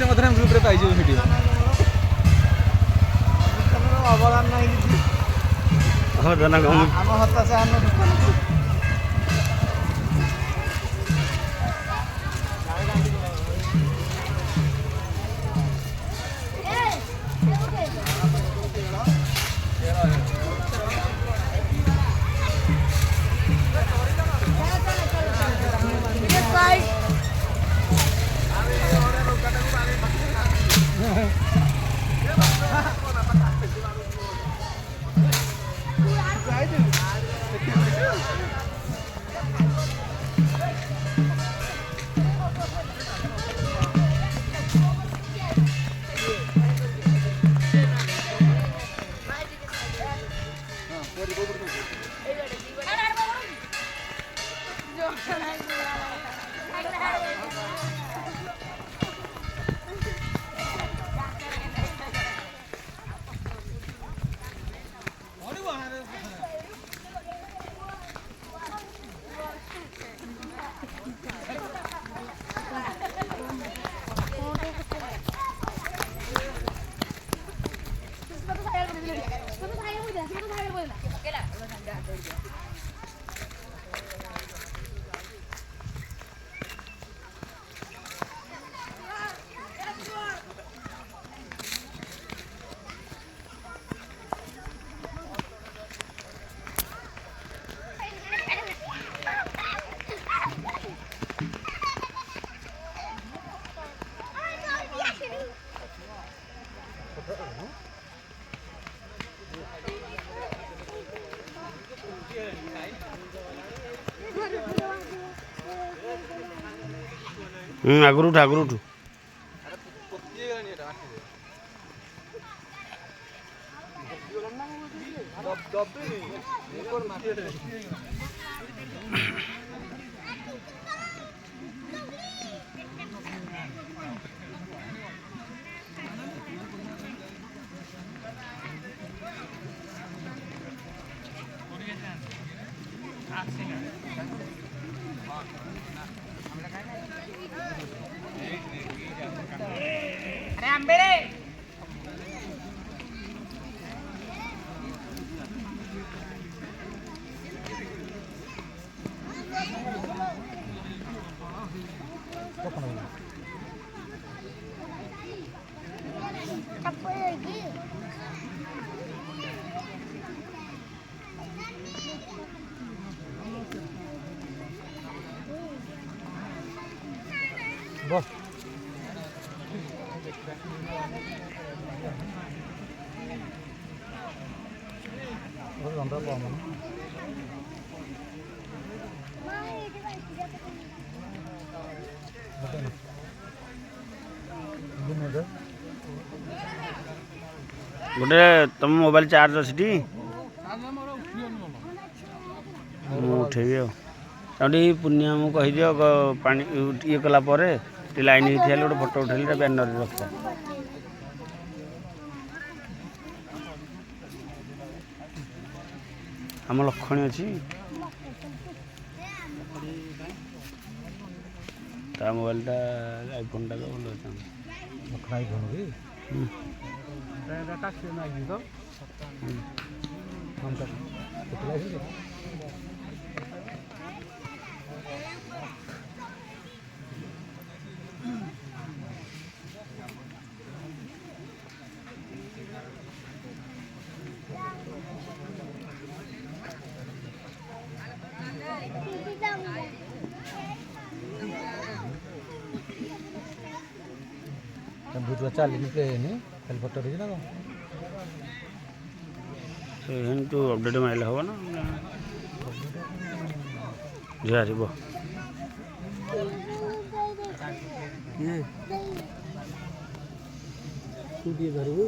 निश्चय मत ग्रुप रे पाइजे वीडियो अवदान नाही किती हो जना गम आम हताशा आम दुकान आगरू उठ बस घंटा कम गोटे तुम मोबाइल चार्ज अच्छी उठेबी आउट पुनिया मुझे कहीदि पा ये कलापर लाइन होती गोटे फोटो उठेली बैनर रखा आम लक्षणी अच्छी ता मोबाइल टा आईफोन टा भल अच्छा आईफोन भी बुधवार चल खाली फोटो रही ना तो अपडेट मारे हम ना झार धरबू